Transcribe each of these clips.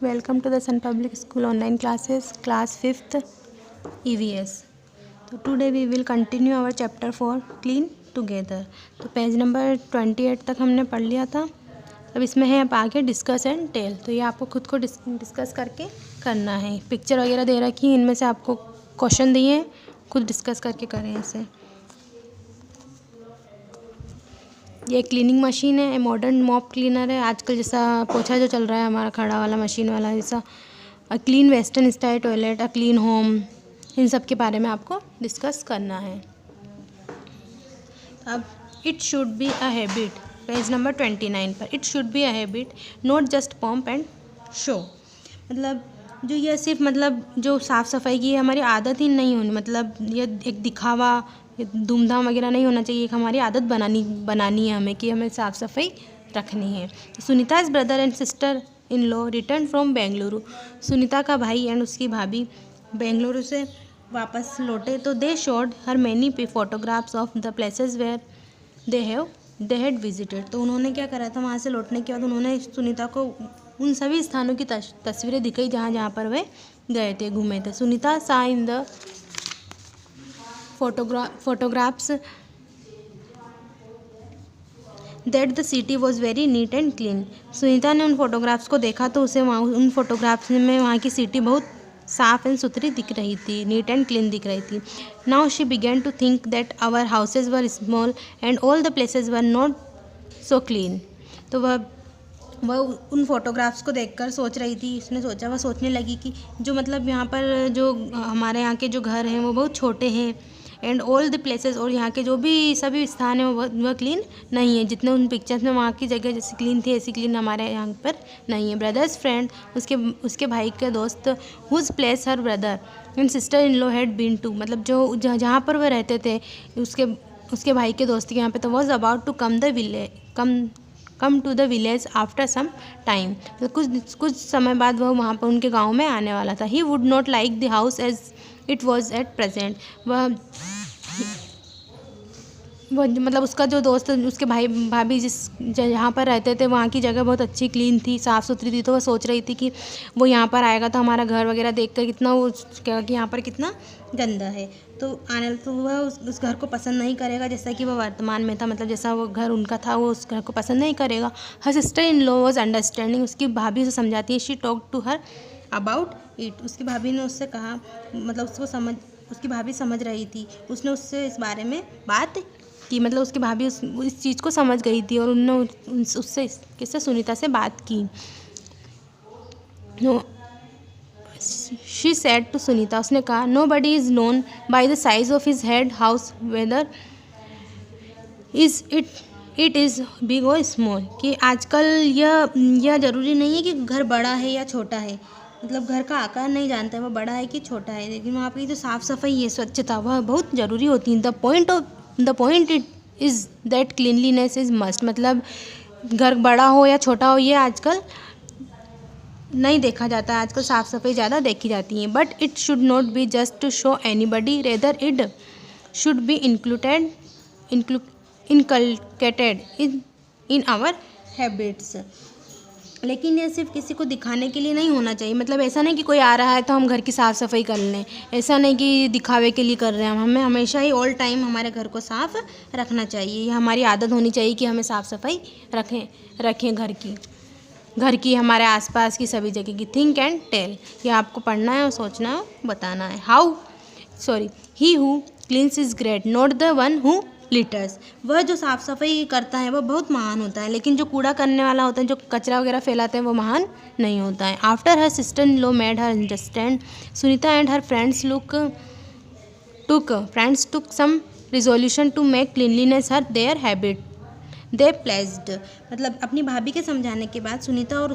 Welcome to the Sun Public School online classes, class 5th EVS. So today we will continue our chapter 4 Clean Together. तो page number 28 तक हमने पढ़ लिया था. अब इसमें है अब आगे डिस्कस एंड टेल. तो ये आपको खुद को डिस्कस करके करना है. पिक्चर वगैरह दे रखी है, इनमें से आपको क्वेश्चन दिए हैं, खुद डिस्कस करके करें इसे. ये क्लीनिंग मशीन है, मॉडर्न मॉप क्लीनर है. आजकल जैसा पोछा जो चल रहा है हमारा खड़ा वाला मशीन वाला, जैसा a clean western style toilet, a clean home, इन सब के बारे में आपको डिस्कस करना है. अब it should be a habit, page number 29 पर. It should be a habit, not just pomp and show. मतलब जो ये सिर्फ मतलब जो साफ़ सफाई की हमारी आदत ही नहीं होनी, मतलब ये एक दिखावा, ये धूमधाम वगैरह नहीं होना चाहिए. एक हमारी आदत बनानी है हमें कि हमें साफ़ सफाई रखनी है. सुनीता's brother and sister in law return from Bengaluru. Sunita का भाई एंड उसकी भाभी बेंगलुरु से वापस लौटे तो they showed her many photographs of the places where they had visited. तो उन्होंने क्या करा था, वहाँ से लौटने के बाद उन्होंने सुनीता को उन सभी स्थानों की तस्वीरें दिखाई जहाँ पर वे गए थे, घूमे थे. सुनीता सा in the photographs that the city was very neat and clean. Sunita ने उन फोटोग्राफ्स को देखा तो उसे वहाँ उन फोटोग्राफ्स में वहाँ की सिटी बहुत साफ़ एंड सुथरी दिख रही थी, नीट एंड क्लीन दिख रही थी. Now she began to think that our houses were small and all the places were not so clean. तो वह उन फोटोग्राफ्स को देखकर सोच रही थी, वह सोचने लगी कि जो मतलब यहाँ पर जो हमारे यहाँ के जो घर हैं वो बहुत छोटे हैं, एंड ऑल द प्लेसेस, और यहाँ के जो भी सभी स्थान हैं वह क्लीन नहीं है. जितने उन पिक्चर्स में वहाँ की जगह जैसे क्लीन थी ऐसी क्लीन हमारे यहाँ पर नहीं है. ब्रदर्स फ्रेंड, उसके भाई के दोस्त, whose place her brother and sister in law had been to. मतलब जो जहाँ पर वह रहते थे उसके भाई के दोस्त के यहाँ पे, तो was about to come to the village after some time. तो कुछ समय बाद वह वहाँ पर उनके गाँव में आने वाला था. He would not like the house as it was at present. वह मतलब उसका जो दोस्त, उसके भाई भाभी जहाँ पर रहते थे वहाँ की जगह बहुत अच्छी क्लीन थी, साफ़ सुथरी थी. तो वह सोच रही थी कि वो यहाँ पर आएगा तो हमारा घर वगैरह देखकर कितना वो क्या कि यहाँ पर कितना गंदा है, तो वह उस घर को पसंद नहीं करेगा जैसा कि वह वर्तमान में था. मतलब जैसा वो घर उनका था वो उस घर को पसंद नहीं करेगा. Her sister in law was understanding. उसकी भाभी उसे समझाती है. She talk to her about it. उसकी भाभी ने उससे कहा, मतलब उसकी भाभी समझ रही थी. उसने उससे इस बारे में बात कि मतलब उसकी भाभी इस चीज़ को समझ गई थी और उन्होंने उससे किससे सुनीता से बात की. No she said to Sunita, उसने कहा, nobody is known by the size of his head house whether it is big और स्मॉल. कि आजकल यह ज़रूरी नहीं है कि घर बड़ा है या छोटा है. मतलब घर का आकार नहीं जानता है वह बड़ा है कि छोटा है, लेकिन वहाँ पर जो साफ़ सफाई है, स्वच्छता, वह बहुत ज़रूरी होती है. The point it is that cleanliness is must. मतलब घर बड़ा हो या छोटा हो ये आजकल नहीं देखा जाता है. आजकल साफ़ सफाई ज़्यादा देखी जाती है. But it should not be just to show anybody, rather it should be inculcated in our habits. लेकिन ये सिर्फ किसी को दिखाने के लिए नहीं होना चाहिए. मतलब ऐसा नहीं कि कोई आ रहा है तो हम घर की साफ़ सफाई कर लें, ऐसा नहीं कि दिखावे के लिए कर रहे हैं. हमें हमेशा ही ऑल टाइम हमारे घर को साफ़ रखना चाहिए. ये हमारी आदत होनी चाहिए कि हमें साफ़ सफाई रखें घर की हमारे आसपास की सभी जगह की. थिंक एंड टेल, ये आपको पढ़ना है और सोचना है, बताना है. He who cleans is great, not the one who litres. वह जो साफ़ सफाई करता है वह बहुत महान होता है, लेकिन जो कूड़ा करने वाला होता है, जो कचरा वगैरह फैलाते हैं, वो महान नहीं होता है. After her sister in law made her understand, Sunita and her friends took some resolution to make cleanliness her their habit. They placed. मतलब अपनी भाभी के समझाने के बाद सुनीता और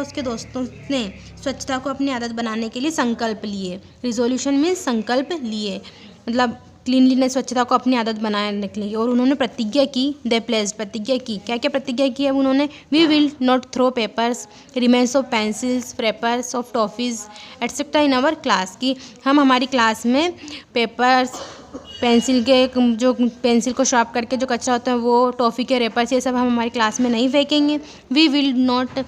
उसके दोस्तों ने स्वच्छता को अपनी आदत बनाने के लिए संकल्प लिए. रिजोल्यूशन मीन्स संकल्प लिए, मतलब क्लीनलीनेस, स्वच्छता को अपनी आदत बनाने के लिए. और उन्होंने प्रतिज्ञा की. दे प्लेस्ड, प्रतिज्ञा की. क्या क्या प्रतिज्ञा की अब उन्होंने? We will not throw papers, remains of pencils, wrappers of toffees etcetera in our class. कि हम हमारी क्लास में पेपर्स, जो पेंसिल को शार्प करके जो कचरा होता है वो, टॉफ़ी के रेपर्स, ये सब हम हमारी क्लास में नहीं फेंकेंगे. वी विल नॉट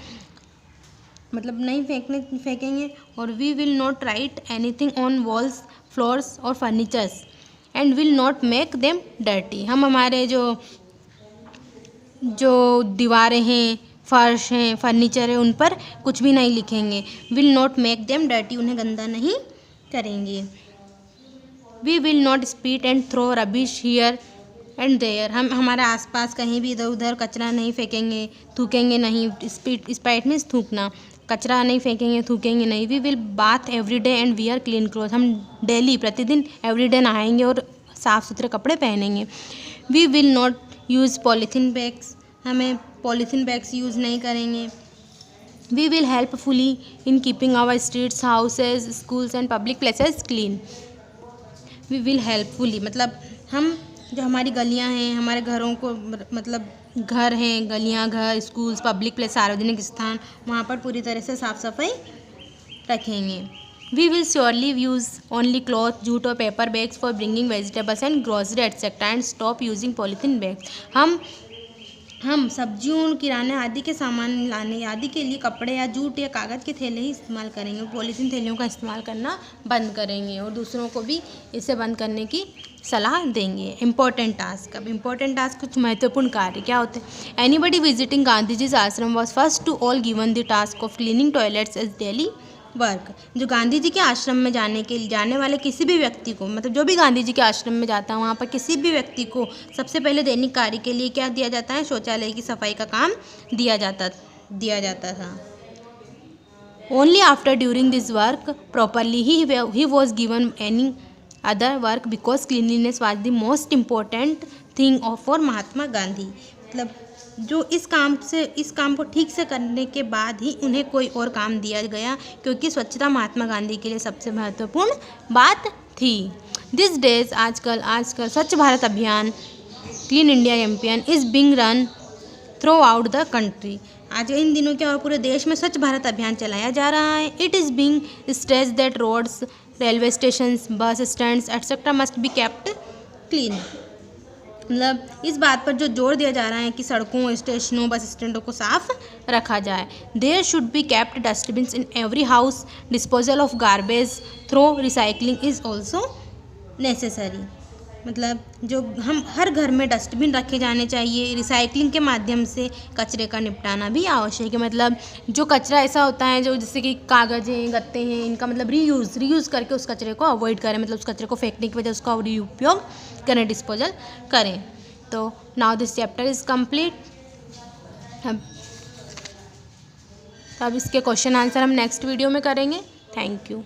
मतलब नहीं फेंकेंगे। और we will not write anything on walls, floors और furnitures and will not make them dirty. हम हमारे जो दीवारें हैं, फर्श हैं, फर्नीचर है, उन पर कुछ भी नहीं लिखेंगे। Will not make them dirty, उन्हें गंदा नहीं करेंगे। We will not spit and throw rubbish here and there, हम हमारे आसपास कहीं भी इधर उधर कचरा नहीं फेंकेंगे, थूकेंगे नहीं। स्पाइट मीन्स थूकना, कचरा नहीं फेंकेंगे, थूकेंगे नहीं। We will bath every day and wear clean cloth, हम डेली प्रतिदिन एवरी डे नहाएंगे और साफ़ सुथरे कपड़े पहनेंगे। We will not use polythene bags, हमें पॉलीथीन बैग्स यूज़ नहीं करेंगे। We will helpfully in keeping our streets, houses, schools and public places clean. We will helpfully मतलब हम जो हमारी गलियां हैं, हमारे घरों को मतलब घर हैं, गलियां, घर, स्कूल्स, पब्लिक प्लेस, सार्वजनिक स्थान, वहाँ पर पूरी तरह से साफ़ सफाई रखेंगे। We will surely use only cloth, jute और paper bags for bringing vegetables and grocery etcetera and stop using polythene bags. हम सब्जियों, किराने आदि के सामान लाने आदि के लिए कपड़े या जूट या कागज़ के थैले ही इस्तेमाल करेंगे। पॉलीथीन थैलियों का इस्तेमाल करना बंद करेंगे और दूसरों को भी इसे बंद करने की सलाह देंगे। इम्पोर्टेंट टास्क, अब इम्पोर्टेंट टास्क कुछ महत्वपूर्ण कार्य क्या होते हैं। Anybody visiting Gandhi ji's ashram was first to all given the task of cleaning toilets as daily work. जो गांधी जी के आश्रम में जाने वाले किसी भी व्यक्ति को, मतलब जो भी गांधी जी के आश्रम में जाता है वहाँ पर किसी भी व्यक्ति को सबसे पहले दैनिक कार्य के लिए क्या दिया जाता है, शौचालय की सफाई का काम दिया जाता था। Only after during this work properly he was given any other work because cleanliness was the most important thing for Mahatma Gandhi. मतलब जो इस काम को ठीक से करने के बाद ही उन्हें कोई और काम दिया गया, क्योंकि स्वच्छता महात्मा गांधी के लिए सबसे महत्वपूर्ण बात थी। दिस डेज आजकल स्वच्छ भारत अभियान, clean India campaign is being run through out the country. आज इन दिनों क्या और पूरे देश में स्वच्छ भारत अभियान चलाया जा रहा है। It is being stressed that roads, railway stations, bus stands etcetera must be kept clean. मतलब इस बात पर जो जोर दिया जा रहा है कि सड़कों, स्टेशनों, बस स्टैंडों को साफ रखा जाए। There should be kept dustbins in every house, disposal of garbage throw recycling is also necessary. मतलब जो हम हर घर में डस्टबिन रखे जाने चाहिए, रिसाइकलिंग के माध्यम से कचरे का निपटाना भी आवश्यक है। मतलब जो कचरा ऐसा होता है जो जैसे कि कागज़ हैं, गत्ते हैं, इनका मतलब रीयूज़ करके उस कचरे को अवॉइड करें, मतलब उस कचरे को फेंकने की वजह उसका उपयोग करें, डिस्पोजल करें। तो now this chapter is complete. अब इसके क्वेश्चन आंसर हम नेक्स्ट वीडियो में करेंगे। Thank you.